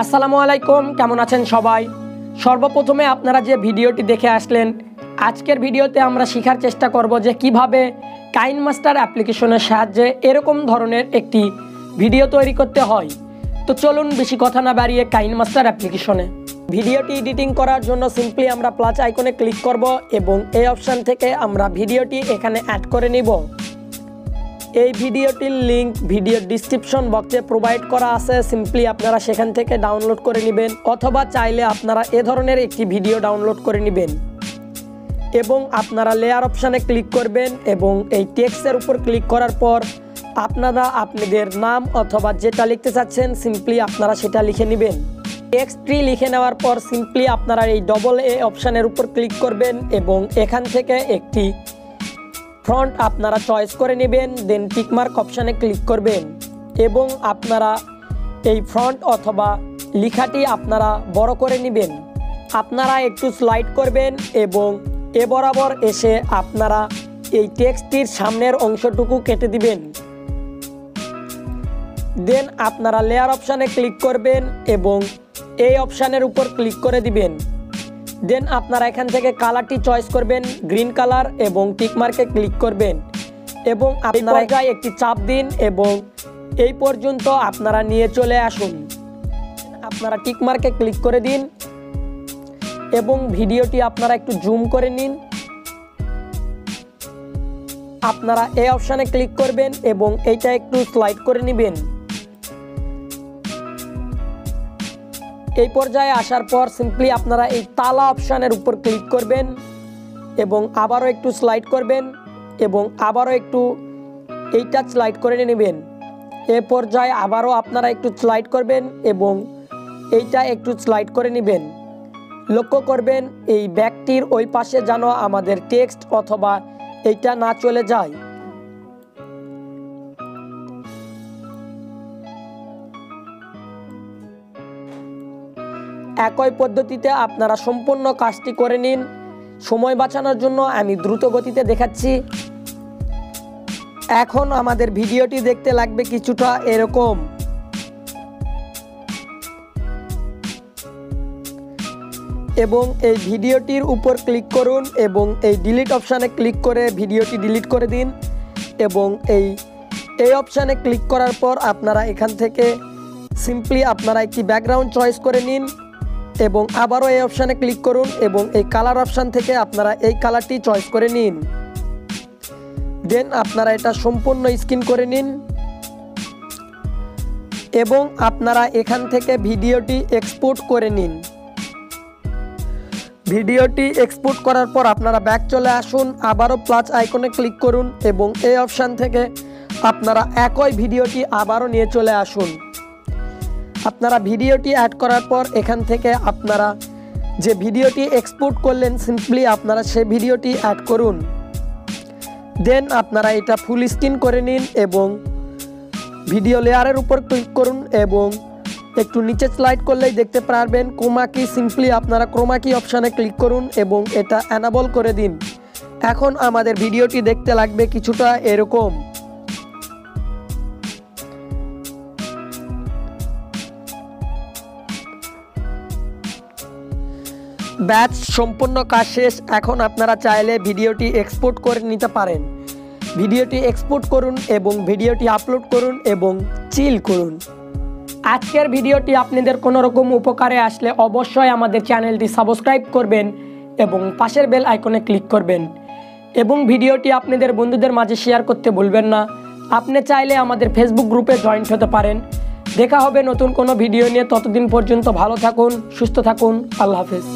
আসসালামু আলাইকুম, কেমন আছেন সবাই। সর্বপ্রথমে আপনারা যে ভিডিওটি দেখে আসলেন, আজকের ভিডিওতে আমরা শেখার চেষ্টা করব যে কিভাবে কাইনমাস্টার অ্যাপ্লিকেশনের সাহায্যে এরকম ধরনের একটি ভিডিও তৈরি করতে হয়। তো চলুন বেশি কথা না বাড়িয়ে কাইনমাস্টার অ্যাপ্লিকেশনে ভিডিওটি এডিটিং করার জন্য সিম্পলি আমরা প্লাস আইকনে ক্লিক করব এবং এই অপশান থেকে আমরা ভিডিওটি এখানে অ্যাড করে নিব। এই ভিডিওটির লিঙ্ক ভিডিও ডিসক্রিপশন বক্সে প্রোভাইড করা আছে, সিম্পলি আপনারা সেখান থেকে ডাউনলোড করে নেবেন, অথবা চাইলে আপনারা এ ধরনের একটি ভিডিও ডাউনলোড করে নেবেন এবং আপনারা লেয়ার অপশানে ক্লিক করবেন এবং এই টেক্সটের উপর ক্লিক করার পর আপনারা আপনাদের নাম অথবা যেটা লিখতে চাচ্ছেন সিম্পলি আপনারা সেটা লিখে নেবেন। টেক্সটটি লিখে নেওয়ার পর সিম্পলি আপনারা এই AA অপশানের উপর ক্লিক করবেন এবং এখান থেকে একটি ফন্ট আপনারা চয়েস করে নেবেন, দেন টিকমার্ক অপশানে ক্লিক করবেন এবং আপনারা এই ফন্ট অথবা লেখাটি আপনারা বড় করে নেবেন। আপনারা একটু স্লাইড করবেন এবং এ বরাবর এসে আপনারা এই টেক্সটটির সামনের অংশটুকু কেটে দিবেন। দেন আপনারা লেয়ার অপশানে ক্লিক করবেন এবং এই অপশানের উপর ক্লিক করে দিবেন। দেন আপনারা এখান থেকে কালারটি চয়েস করবেন, গ্রিন কালার, এবং টিকমার্কে ক্লিক করবেন এবং আপনারা একটি চাপ দিন এবং এই পর্যন্ত আপনারা নিয়ে চলে আসুন। আপনারা টিকমার্কে ক্লিক করে দিন এবং ভিডিওটি আপনারা একটু জুম করে নিন। আপনারা এই অপশানে ক্লিক করবেন এবং এইটা একটু স্লাইড করে নেবেন। এই পর্যায়ে আসার পর সিম্পলি আপনারা এই তালা অপশানের উপর ক্লিক করবেন এবং আবারও একটু স্লাইড করবেন এবং আবারও একটু এইটা স্লাইড করে নেবেন। এ পর্যায়ে আবারও আপনারা একটু স্লাইড করবেন এবং এইটা একটু স্লাইড করে নেবেন। লক্ষ্য করবেন এই ব্যাগটির ওই পাশে যেন আমাদের টেক্সট অথবা এইটা না চলে যায়। একই পদ্ধতিতে আপনারা সম্পূর্ণ কাজটি করে নিন। সময় বাঁচানোর জন্য আমি দ্রুত গতিতে দেখাচ্ছি। এখন আমাদের ভিডিওটি দেখতে লাগবে কিছুটা এরকম। এবং এই ভিডিওটির উপর ক্লিক করুন এবং এই ডিলিট অপশানে ক্লিক করে ভিডিওটি ডিলিট করে দিন এবং এই অপশানে ক্লিক করার পর আপনারা এখান থেকে সিম্পলি আপনারা একটি ব্যাকগ্রাউন্ড চয়েস করে নিন এবং আবারও এই অপশানে ক্লিক করুন এবং এই কালার অপশান থেকে আপনারা এই কালারটি চয়েস করে নিন। দেন আপনারা এটা সম্পূর্ণ স্ক্রিন করে নিন এবং আপনারা এখান থেকে ভিডিওটি এক্সপোর্ট করে নিন। ভিডিওটি এক্সপোর্ট করার পর আপনারা ব্যাক চলে আসুন, আবারও প্লাস আইকনে ক্লিক করুন এবং এই অপশান থেকে আপনারা একই ভিডিওটি আবারও নিয়ে চলে আসুন। আপনারা ভিডিওটি অ্যাড করার পর এখান থেকে আপনারা যে ভিডিওটি এক্সপোর্ট করলেন সিম্পলি আপনারা সেই ভিডিওটি অ্যাড করুন। দেন আপনারা এটা ফুল স্ক্রিন করে নিন এবং ভিডিও লেয়ারের উপর ক্লিক করুন এবং একটু নিচে স্লাইড করলেই দেখতে পারবেন ক্রোমা কি, সিম্পলি আপনারা ক্রোমা কি অপশানে ক্লিক করুন এবং এটা অ্যানাবল করে দিন। এখন আমাদের ভিডিওটি দেখতে লাগবে কিছুটা এরকম। ব্যাচ সম্পূর্ণ কাজ শেষ। এখন আপনারা চাইলে ভিডিওটি এক্সপোর্ট করে নিতে পারেন। ভিডিওটি এক্সপোর্ট করুন এবং ভিডিওটি আপলোড করুন এবং চিল করুন। আজকের ভিডিওটি আপনাদের কোনো রকম উপকারে আসলে অবশ্যই আমাদের চ্যানেলটি সাবস্ক্রাইব করবেন এবং পাশের বেল আইকনে ক্লিক করবেন এবং ভিডিওটি আপনাদের বন্ধুদের মাঝে শেয়ার করতে ভুলবেন না। আপনি চাইলে আমাদের ফেসবুক গ্রুপে জয়েন্ট হতে পারেন। দেখা হবে নতুন কোনো ভিডিও নিয়ে। ততদিন পর্যন্ত ভালো থাকুন, সুস্থ থাকুন। আল্লাহ হাফেজ।